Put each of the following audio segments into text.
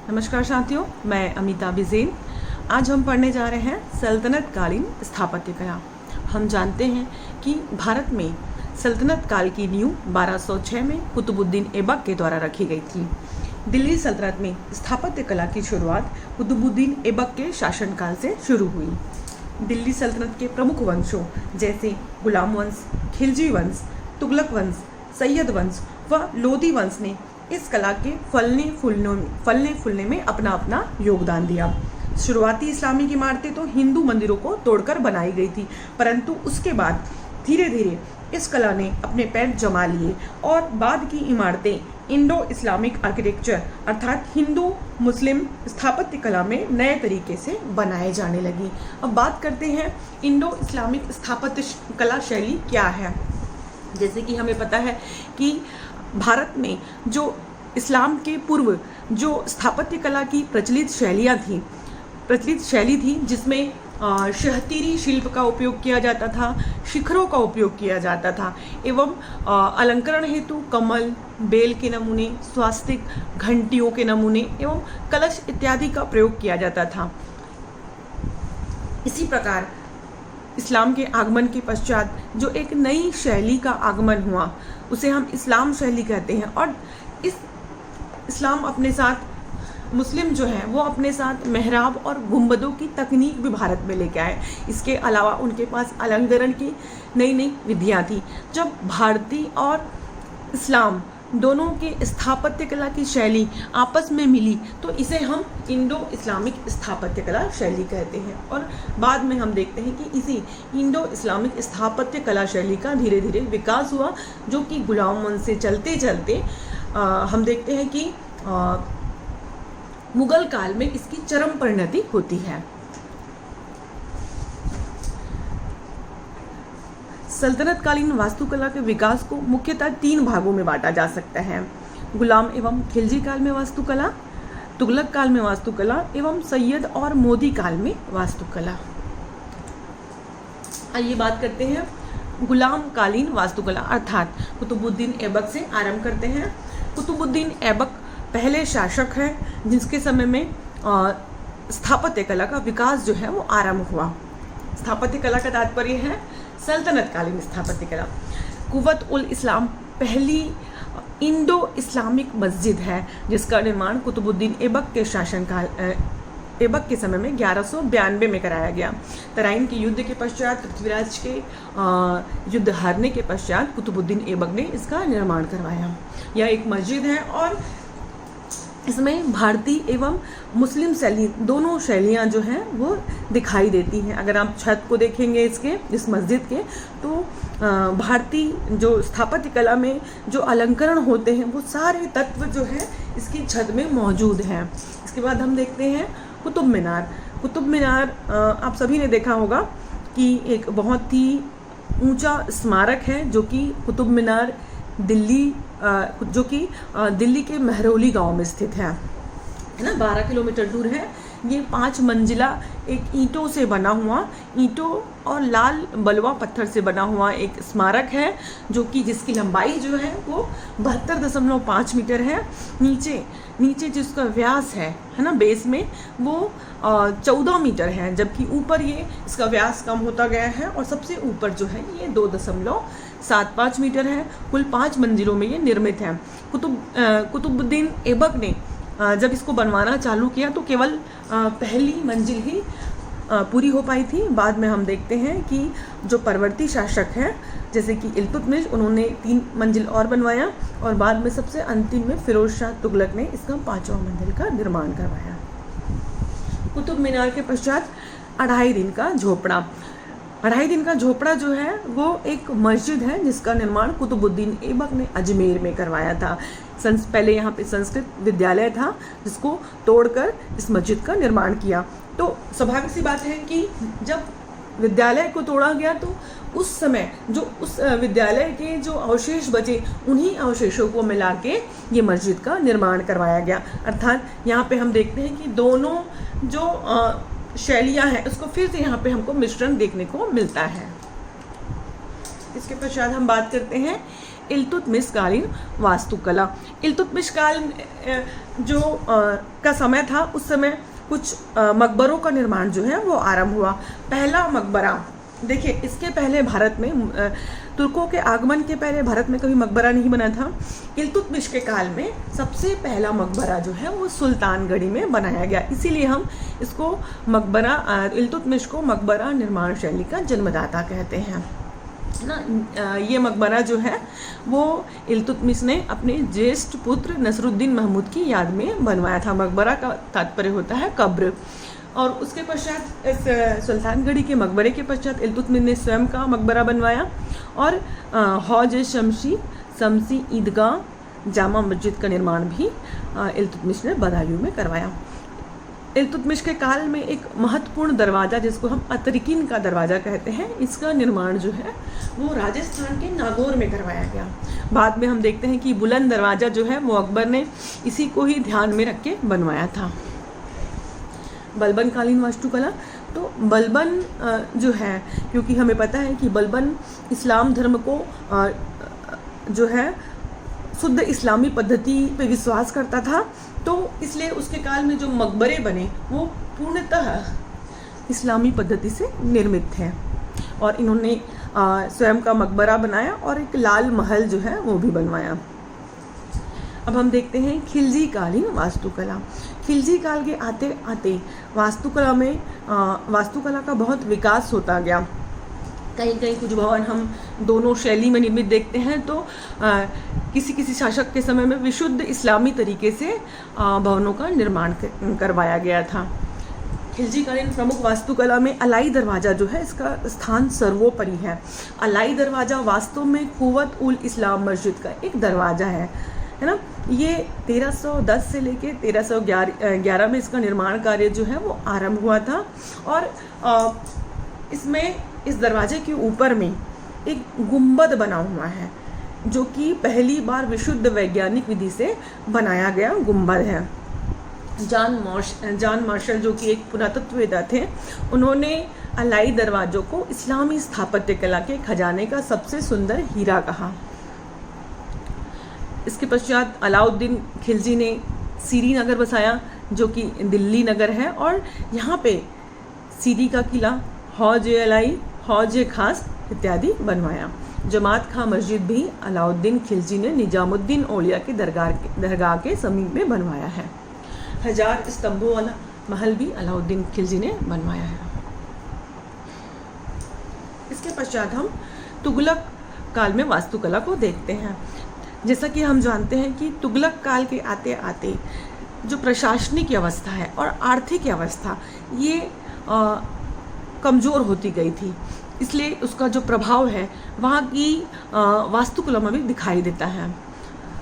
नमस्कार साथियों, मैं अमिता बिजेन। आज हम पढ़ने जा रहे हैं सल्तनत कालीन स्थापत्य कला। हम जानते हैं कि भारत में सल्तनत काल की नींव 1206 में कुतुबुद्दीन ऐबक के द्वारा रखी गई थी। दिल्ली सल्तनत में स्थापत्य कला की शुरुआत कुतुबुद्दीन ऐबक के शासनकाल से शुरू हुई। दिल्ली सल्तनत के प्रमुख वंशों जैसे गुलाम वंश, खिलजी वंश, तुगलक वंश, सैयद वंश व लोदी वंश ने इस कला के फलने फूलने में अपना अपना योगदान दिया। शुरुआती इस्लामिक इमारतें तो हिंदू मंदिरों को तोड़कर बनाई गई थी, परंतु उसके बाद धीरे धीरे इस कला ने अपने पैर जमा लिए और बाद की इमारतें इंडो इस्लामिक आर्किटेक्चर अर्थात हिंदू मुस्लिम स्थापत्य कला में नए तरीके से बनाए जाने लगी। अब बात करते हैं इंडो इस्लामिक स्थापत्य कला शैली क्या है। जैसे कि हमें पता है कि भारत में जो इस्लाम के पूर्व जो स्थापत्य कला की प्रचलित शैली थी जिसमें शहतीरी शिल्प का उपयोग किया जाता था, शिखरों का उपयोग किया जाता था एवं अलंकरण हेतु कमल, बेल के नमूने, स्वास्तिक, घंटियों के नमूने एवं कलश इत्यादि का प्रयोग किया जाता था। इसी प्रकार इस्लाम के आगमन के पश्चात जो एक नई शैली का आगमन हुआ उसे हम इस्लाम शैली कहते हैं। और इस इस्लाम अपने साथ मुस्लिम जो है वो अपने साथ मेहराब और गुंबदों की तकनीक भी भारत में लेके आए। इसके अलावा उनके पास अलंकरण की नई नई विधियाँ थी। जब भारतीय और इस्लाम दोनों के स्थापत्य कला की शैली आपस में मिली तो इसे हम इंडो इस्लामिक स्थापत्य कला शैली कहते हैं। और बाद में हम देखते हैं कि इसी इंडो इस्लामिक स्थापत्य कला शैली का धीरे धीरे विकास हुआ, जो कि गुलाम वंश से चलते चलते हम देखते हैं कि मुगल काल में इसकी चरम परिणति होती है। सल्तनत कालीन वास्तुकला के विकास को मुख्यतः 3 भागों में बांटा जा सकता है। गुलाम एवं खिलजी काल में वास्तुकला, तुगलक काल में वास्तुकला एवं सैयद और मोदी काल में वास्तुकला। आइए बात करते हैं गुलाम कालीन वास्तुकला अर्थात कुतुबुद्दीन ऐबक से आरंभ करते हैं। कुतुबुद्दीन ऐबक पहले शासक हैं जिसके समय में स्थापत्य कला का विकास जो है वो आरंभ हुआ। स्थापत्य कला का तात्पर्य है सल्तनत कालीन स्थापत्य कला। कुव्वत उल इस्लाम पहली इंडो इस्लामिक मस्जिद है जिसका निर्माण कुतुबुद्दीन ऐबक के शासनकाल ऐबक के समय में 1192 में कराया गया। तराइन के युद्ध के पश्चात पृथ्वीराज के युद्ध हारने के पश्चात कुतुबुद्दीन ऐबक ने इसका निर्माण करवाया। यह एक मस्जिद है और इसमें भारतीय एवं मुस्लिम शैली दोनों शैलियाँ जो हैं वो दिखाई देती हैं। अगर आप छत को देखेंगे इस मस्जिद के तो भारतीय जो स्थापत्य कला में जो अलंकरण होते हैं वो सारे तत्व जो है इसकी छत में मौजूद हैं। इसके बाद हम देखते हैं कुतुब मीनार। कुतुब मीनार आप सभी ने देखा होगा कि एक बहुत ही ऊंचा स्मारक है जो कि कुतुब मीनार दिल्ली दिल्ली के महरौली गांव में स्थित है ना, 12 किलोमीटर दूर है। ये 5 मंजिला एक ईंटों से बना हुआ, ईंटों और लाल बलुआ पत्थर से बना हुआ एक स्मारक है जो कि जिसकी लंबाई जो है वो 72.5 मीटर है। नीचे जिसका व्यास है ना बेस में वो 14 मीटर है, जबकि ऊपर ये इसका व्यास कम होता गया है और सबसे ऊपर जो है ये 2.75 मीटर है। कुल 5 मंजिलों में ये निर्मित है। कुतुबुद्दीन ऐबक ने जब इसको बनवाना चालू किया तो केवल पहली मंजिल ही पूरी हो पाई थी। बाद में हम देखते हैं कि जो परवर्ती शासक हैं जैसे कि इल्तुतमिश, उन्होंने 3 मंजिल और बनवाया और बाद में सबसे अंतिम में फिरोज शाह तुगलक ने इसका 5वां मंजिल का निर्माण करवाया। कुतुब मीनार के पश्चात 2.5 दिन का झोपड़ा। 2.5 दिन का झोपड़ा जो है वो एक मस्जिद है जिसका निर्माण कुतुबुद्दीन ऐबक ने अजमेर में करवाया था। पहले यहाँ पे संस्कृत विद्यालय था जिसको तोड़कर इस मस्जिद का निर्माण किया। तो स्वाभाविक सी बात है कि जब विद्यालय को तोड़ा गया तो उस समय जो उस विद्यालय के जो अवशेष बचे उन्हीं अवशेषों को मिला के ये मस्जिद का निर्माण करवाया गया। अर्थात यहाँ पे हम देखते हैं कि दोनों जो शैलियाँ हैं उसको फिर से यहाँ पे हमको मिश्रण देखने को मिलता है। इसके पश्चात हम बात करते हैं इल्तुतमिश कालीन वास्तुकला। इल्तुतमिश काल जो का समय था, उस समय कुछ मकबरों का निर्माण जो है वो आरंभ हुआ। पहला मकबरा, देखिए इसके पहले भारत में तुर्कों के आगमन के पहले भारत में कभी मकबरा नहीं बना था। इल्तुतमिश के काल में सबसे पहला मकबरा जो है वो सुल्तानगढ़ी में बनाया गया, इसीलिए हम इसको मकबरा इल्तुतमिश को मकबरा निर्माण शैली का जन्मदाता कहते हैं ना। ये मकबरा जो है वो इल्तुतमिश ने अपने ज्येष्ठ पुत्र नसरुद्दीन महमूद की याद में बनवाया था। मकबरा का तात्पर्य होता है कब्र। और उसके पश्चात इस सुल्तानगढ़ी के मकबरे के पश्चात इल्तुतमिश ने स्वयं का मकबरा बनवाया और हौज शमसी ईदगाह जामा मस्जिद का निर्माण भी इल्तुतमिश ने बदायूं में करवाया। इल्तुतमिश के काल में एक महत्वपूर्ण दरवाज़ा, जिसको हम अतरिकिन का दरवाज़ा कहते हैं, इसका निर्माण जो है वो राजस्थान के नागौर में करवाया गया। बाद में हम देखते हैं कि बुलंद दरवाज़ा जो है वो अकबर ने इसी को ही ध्यान में रख के बनवाया था। बलबन कालीन वास्तुकला, तो बलबन जो है, क्योंकि हमें पता है कि बलबन इस्लाम धर्म को जो है शुद्ध इस्लामी पद्धति पे विश्वास करता था, तो इसलिए उसके काल में जो मकबरे बने वो पूर्णतः इस्लामी पद्धति से निर्मित थे। और इन्होंने स्वयं का मकबरा बनाया और एक लाल महल जो है वो भी बनवाया। अब हम देखते हैं खिलजी कालीन वास्तुकला। खिलजी काल के आते आते वास्तुकला का बहुत विकास होता गया। कहीं कहीं कुछ भवन हम दोनों शैली में निर्मित देखते हैं, तो किसी किसी शासक के समय में विशुद्ध इस्लामी तरीके से भवनों का निर्माण करवाया गया था। खिलजी कालीन प्रमुख वास्तुकला में अलाई दरवाज़ा जो है, इसका स्थान सर्वोपरि है। अलाई दरवाज़ा वास्तव में कुव्वत उल इस्लाम मस्जिद का एक दरवाज़ा है ना। ये 1310 से लेके 1311 में इसका निर्माण कार्य जो है वो आरंभ हुआ था। और इसमें इस दरवाजे के ऊपर में एक गुंबद बना हुआ है, जो कि पहली बार विशुद्ध वैज्ञानिक विधि से बनाया गया गुंबद है। जॉन मार्शल जो कि एक पुरातत्ववेत्ता थे, उन्होंने अलाई दरवाज़ों को इस्लामी स्थापत्य कला के खजाने का सबसे सुंदर हीरा कहा। इसके पश्चात अलाउद्दीन खिलजी ने सीरी नगर बसाया, जो कि दिल्ली नगर है, और यहाँ पे सीरी का किला, हौज अलाई, हौज खास इत्यादि बनवाया। जमात खां मस्जिद भी अलाउद्दीन खिलजी ने निजामुद्दीन औलिया के दरगाह के समीप में बनवाया है। 1000 स्तंभों वाला महल भी अलाउद्दीन खिलजी ने बनवाया है। इसके पश्चात हम तुगलक काल में वास्तुकला को देखते हैं। जैसा कि हम जानते हैं कि तुगलक काल के आते आते जो प्रशासनिक व्यवस्था है और आर्थिक व्यवस्था, ये कमज़ोर होती गई थी, इसलिए उसका जो प्रभाव है वहाँ की वास्तुकला में भी दिखाई देता है।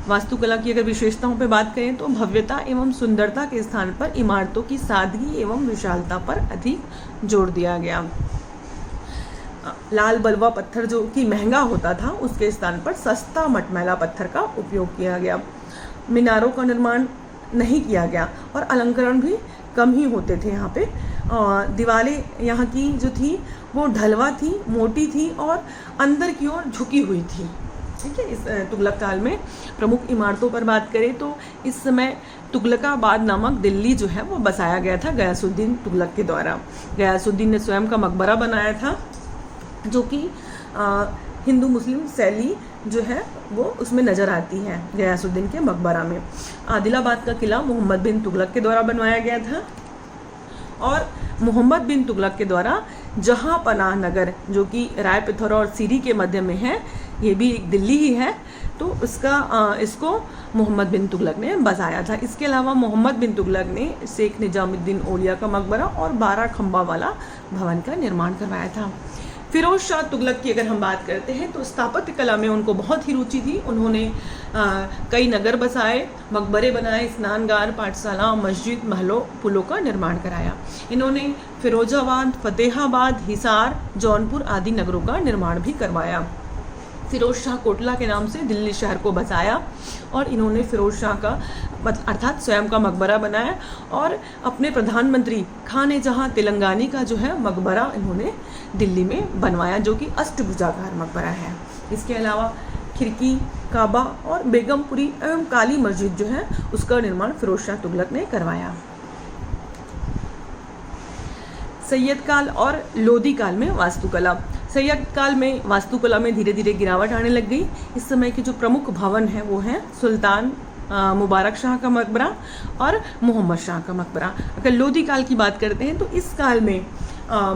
वास्तुकला की अगर विशेषताओं पर बात करें तो भव्यता एवं सुंदरता के स्थान पर इमारतों की सादगी एवं विशालता पर अधिक जोर दिया गया। लाल बलुआ पत्थर जो कि महंगा होता था, उसके स्थान पर सस्ता मटमैला पत्थर का उपयोग किया गया। मीनारों का निर्माण नहीं किया गया और अलंकरण भी कम ही होते थे यहाँ पे। दीवारें यहाँ की जो थी वो ढलवा थी, मोटी थी और अंदर की ओर झुकी हुई थी। ठीक है। इस तुगलक काल में प्रमुख इमारतों पर बात करें तो इस समय तुगलकाबाद नामक दिल्ली जो है वो बसाया गया था गयासुद्दीन तुगलक के द्वारा। गयासुद्दीन ने स्वयं का मकबरा बनाया था, जो कि हिंदू मुस्लिम शैली जो है वो उसमें नज़र आती है गयासुद्दीन के मकबरा में। आदिलाबाद का किला मोहम्मद बिन तुगलक के द्वारा बनवाया गया था और मोहम्मद बिन तुगलक के द्वारा जहाँ पनाह नगर जो कि राय पिथौरा और सीरी के मध्य में है, ये भी एक दिल्ली ही है, तो इसको मोहम्मद बिन तुगलक ने बसाया था। इसके अलावा मोहम्मद बिन तुगलक ने शेख निजामुद्दीन औलिया का मकबरा और 12 खंबा वाला भवन का निर्माण करवाया था। फिरोज शाह तुगलक की अगर हम बात करते हैं तो स्थापत्य कला में उनको बहुत ही रुचि थी। उन्होंने कई नगर बसाए, मकबरे बनाए, स्नानगार, पाठशाला, मस्जिद, महलों, पुलों का निर्माण कराया। इन्होंने फिरोजाबाद, फतेहाबाद, हिसार, जौनपुर आदि नगरों का निर्माण भी करवाया। फिरोज शाह कोटला के नाम से दिल्ली शहर को बसाया और इन्होंने फिरोज शाह का अर्थात स्वयं का मकबरा बनाया और अपने प्रधानमंत्री खान जहाँ तेलंगानी का जो है मकबरा इन्होंने दिल्ली में बनवाया, जो कि अष्टभुजाकार मकबरा है। इसके अलावा खिड़की, काबा और बेगमपुरी एवं काली मस्जिद जो है उसका निर्माण फिरोज शाह तुगलक ने करवाया। सैयद काल और लोधी काल में वास्तुकला। सैयद काल में वास्तुकला में धीरे धीरे गिरावट आने लग गई। इस समय के जो प्रमुख भवन हैं वो हैं सुल्तान मुबारक शाह का मकबरा और मोहम्मद शाह का मकबरा। अगर लोधी काल की बात करते हैं तो इस काल में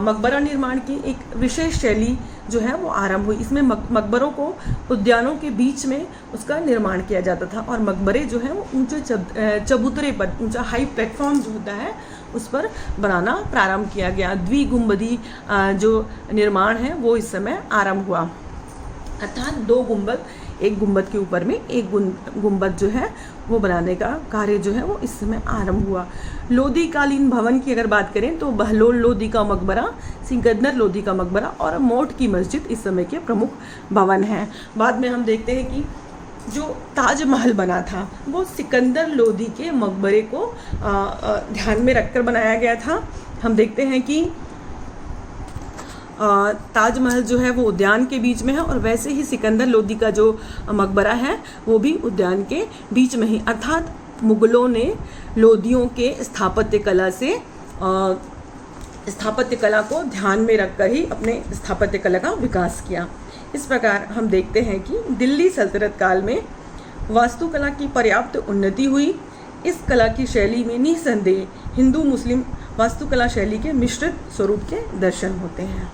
मकबरा निर्माण की एक विशेष शैली जो है वो आरंभ हुई। इसमें मकबरों को उद्यानों के बीच में उसका निर्माण किया जाता था और मकबरे जो हैं वो ऊंचे चबूतरे पर, ऊंचा हाई प्लेटफॉर्म जो होता है उस पर बनाना प्रारंभ किया गया। द्विगुंबदी जो निर्माण है वो इस समय आरंभ हुआ, अर्थात 2 गुंबद, एक गुंबद के ऊपर में एक गुंबद जो है वो बनाने का कार्य जो है वो इस समय आरंभ हुआ। लोधी कालीन भवन की अगर बात करें तो बहलोल लोधी का मकबरा, सिकंदर लोधी का मकबरा और मोट की मस्जिद इस समय के प्रमुख भवन हैं। बाद में हम देखते हैं कि जो ताजमहल बना था वो सिकंदर लोधी के मकबरे को ध्यान में रखकर बनाया गया था। हम देखते हैं कि ताजमहल जो है वो उद्यान के बीच में है और वैसे ही सिकंदर लोधी का जो मकबरा है वो भी उद्यान के बीच में ही, अर्थात मुगलों ने लोधियों के स्थापत्य कला को ध्यान में रखकर ही अपने स्थापत्य कला का विकास किया। इस प्रकार हम देखते हैं कि दिल्ली सल्तनत काल में वास्तुकला की पर्याप्त उन्नति हुई। इस कला की शैली में निसंदेह हिंदू मुस्लिम वास्तुकला शैली के मिश्रित स्वरूप के दर्शन होते हैं।